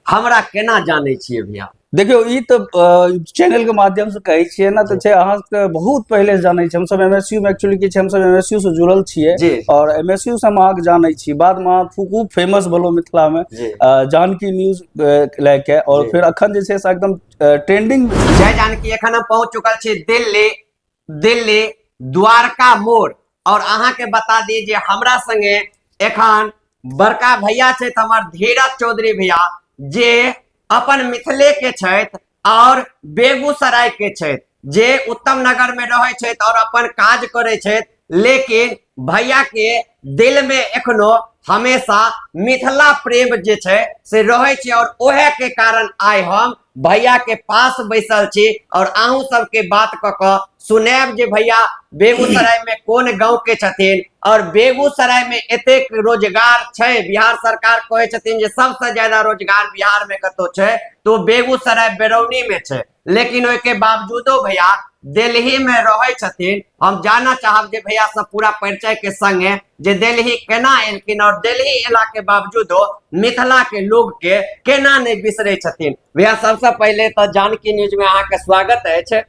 हमरा केना जाने छिए भैया? देखियो ई तो चैनल के माध्यम से कहै छियै ना, तो छै अहाँ के बहुत पहले से जानै छी। हम सब एमएसयू में एक्चुअली की छै, हम सब एमएसयू से जुड़ल छियै और एमएसयू से हम अहाँ के जानै छी। बाद में खूब फेमस भेलो मिथिला में जानकी न्यूज लेके, और फिर अखन जे छै से एकदम ट्रेंडिंग। जय जानकी एखन हम पहुंच चुकल छी दिल्ली द्वारका मोड़, और अहाँ के बता दी जे हमरा संगे एखन बड़का भैया छै हमर धीरज चौधरी भैया, जे अपन मिथिले के छथि और बेगूसराय के छथि, जे उत्तम नगर में रहे छथि और अपन काज करे छथि। लेकिन भैया के दिल में एखनो हमेशा मिथिला प्रेम जे छै से रहे छै, और ओहे के कारण आइ हम भैया के पास बैसल छी और अहूँ सबके बात क सुनेब जे भैया बेगूसराय में कोन गांव के छथिन, और बेगूसराय में एतेक रोजगार छै। बिहार सरकार कहे छथिन जे सबसे ज्यादा रोजगार बिहार में कतो छै तो बेगूसराय बेरौनी में छै, लेकिन ओइ के बावजूदो भैया दिल्ली में रहे छथिन। हम जानना चाहब जे भैया सब पूरा परिचय के संगे जे दिल्ली केना एलखिन, और दिल्ली एला के बावजूदो मिथिला के लोग के केना नहीं बिसरे छथिन। भैया सबसे पहले तो जानकी न्यूज में अहाँ के स्वागत है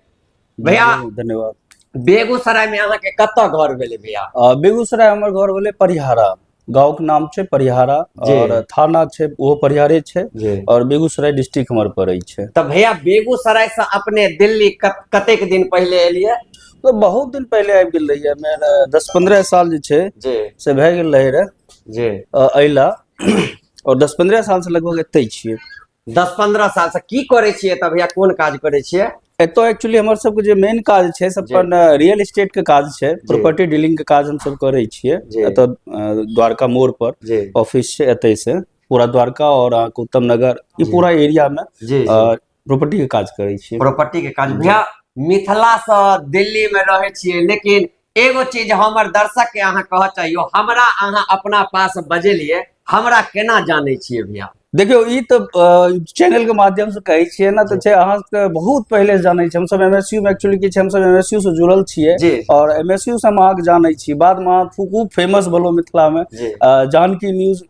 भैया। धन्यवाद। बेगूसराय में अहाँ के कत्ता घर भेले भैया? बेगूसराय हमर घर भेले परिहारा, गांव के नाम छै परिहारा, और थाना छै वो परिहारे छै, और बेगूसराय डिस्ट्रिक्ट हमर पड़ै छै। तो भैया बेगूसराय से अपने दिल्ली कतेक दिन पहले एलिए? तो बहुत दिन पहले आबि गेल रहिए, मेरा 10-15 साल जे छै से भए गेल रहे रे अइला, और 10-15 साल से लगभग एतै छियै। 10-15 साल से की करे छियै तब भैया? कोन काज करे छियै एतो? एक्चुअली हमर सबके जे मेन काज छै से अपन रियल एस्टेट के काज छै, प्रॉपर्टी डीलिंग के काज हम सब करे छियै। एतो द्वारका मोड़ पर ऑफिस छै, एतै से पूरा द्वारका और उत्तम नगर ई पूरा एरिया में प्रॉपर्टी के काज करे छियै। प्रॉपर्टी के काज भैया मिथिला से दिल्ली में रहे छियै, लेकिन एगो चीज हमर दर्शक के अहाँ कह चाहिए, हमरा अहाँ अपना पास बजेलिए, हमरा केना जाने छियै भैया? देखियो ई तो चैनल के माध्यम से कहै छियै ना, तो छै अहाँ के बहुत पहले से जानै छी। हम सब एमएसयू में एक्चुअली की छै, हम सब एमएसयू से जुड़ल छियै और एमएसयू से हम अहाँ के जानै छी। बाद में खूब फेमस भेलो मिथिला में जानकी न्यूज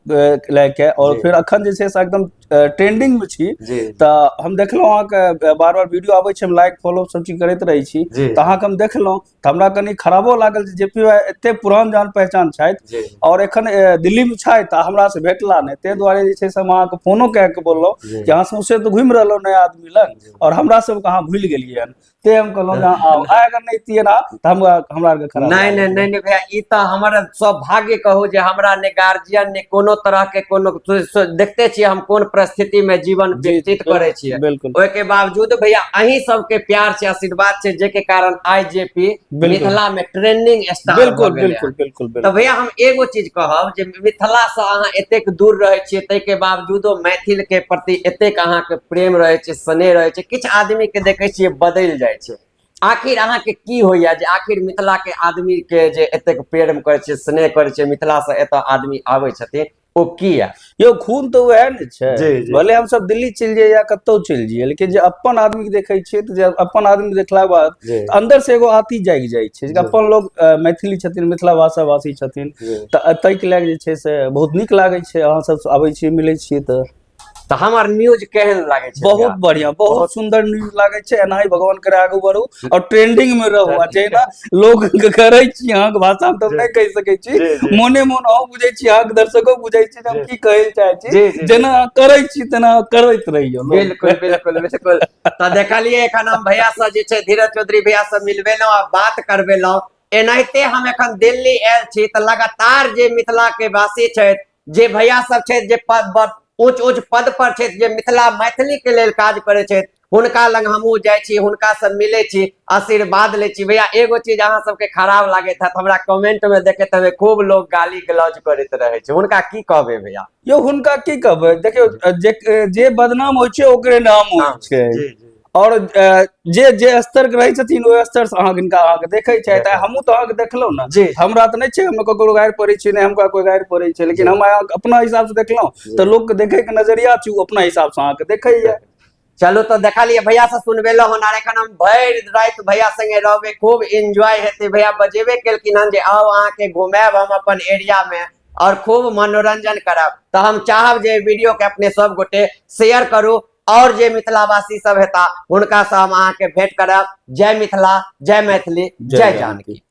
लेके, और फिर अखन जे छै से एकदम ट्रेंडिंग में छी। तो हम देखलहुँ अहाँ के बार-बार वीडियो आबै छै, हम लाइक फॉलो सब चीज करैत रहै छी। तो अहाँ के हम देखलहुँ तो हमरा कनी खराबो लागल जे जेपी भाई एते पुरान जान पहचान छथि, और एखन दिल्ली में छथि आ हमरा से भेटला नहीं, ते दुआरे जे छै से हम फोनो कह के बोललो कि अहाँ सौंसे तो घूम रहो नया आदमी लग, और हमरा सब कहाँ भूल गेलिए। ते हम कहलो अगर नहीं तिए ना तो हमरा के खराब नहीं भैया, ई तो हमर सौभाग्य कहू जे हमरा ने गार्जियन ने कोनो तरह के कोनो देखते छियै हम कोन परिस्थिति में जीवन व्यतीत करे छियै। ओइ के बावजूद भैया अहीं सब के प्यार से आशीर्वाद से जे के कारण आईजेपी मिथिला में ट्रेंडिंग स्टार भ गेलै। बिल्कुल। तो भैया हम एगो चीज कहब जे मिथिला से अहाँ एतेक दूर रहे छियै, तै के बावजूदो मैथिल के प्रति एतेक अहाँ के प्रेम रहे छै, स्नेह रहे छै। किछ आदमी के देखे छियै बदल जाय छै, आखिर अहाँ के की होइया जे आखिर मिथिला के आदमी के जे एतेक प्रेम करे छै, स्नेह करे छै, मिथिला से एत आदमी आवे छथिन, ओ किया? यो खून तो वह ने छै, भले हम सब दिल्ली चल जाइए या कतौ चल जाइए, लेकिन जे अपन आदमी के देखे छियै तो जे अपन आदमी देखला के बाद अंदर से एगो आती जाग जाय छै। अपन लोग मैथिली छथिन, मिथिला भाषा भाषी छथिन, त तै के लाग जे छै से बहुत नीक लागे छै। अहाँ सब आबै छियै, मिलै छियै तो हमार न्यूज केहन लागे छै? बहुत बढ़िया, बहुत सुंदर न्यूज लागे छै। एनाही भगवान करे आगू बढ़ू और ट्रेंडिंग में रहू। जेना लोग करे छी अहाँ के भाषा में तो नहीं कह सकै छी, मोने मोन अहूँ बुझै छी, अहाँ के दर्शको बुझै छी हम की कहै चाहे छी। जेना करै छी तेना करैत रहियो। बिल्कुल। तो देखलिए एखन हम भैया से जे छै धीरज चौधरी भैया से मिलबेलौ आ बात करबेलौ। एनाहिते हम एखन दिल्ली आयल छी तो लगातार जे मिथिला के वासी छै, जे भैया सब छै, जे उच्च पद पर छै, जे मिथिला मैथिली के लेल काज करे छै, हुनका लग हमहू जाय छी, हुनका से मिले छी, आशीर्वाद ले छी। भैया एगो चीज अहाँ सबके खराब लागे था, हमरा कमेंट में देखैत हमें खूब लोग गाली गलौज करैत रहे छै, हुनका की कहबे भैया? यो हुनका की कहबे? देखियो जे बदनाम होय छै ओकरे नाम होय छै, और जे स्तर के रहे छथिन ओ स्तर से अहाँ के देखे छै। हमहू तो अहाँ के देखलौ ना, हमरा तो नहीं छै हम ककरो गायर पड़े छै, नहीं हमका कोई गायर पड़े छै, लेकिन हम अपना हिसाब से देखलौ तो लोग के देखे के नजरिया छै, अपना हिसाब से अहाँ के देखैया। चलो तो देखलिए भैया से सुनबेलो हन, एखन हम भर रात भैया संगे रहबे, खूब एंजॉय हेते। भैया बजेबे केलखिन हन जे आओ अहाँ के घुमाएब हम अपन एरिया में, और खूब मनोरंजन करब। तो हम चाहब जे वीडियो के अपने सब गोटे शेयर करू और जे मिथिलावासी सब हेता हुनका से हम अहाँ के भेंट करब। जय मिथिला, जय मैथिली, जय जानकी।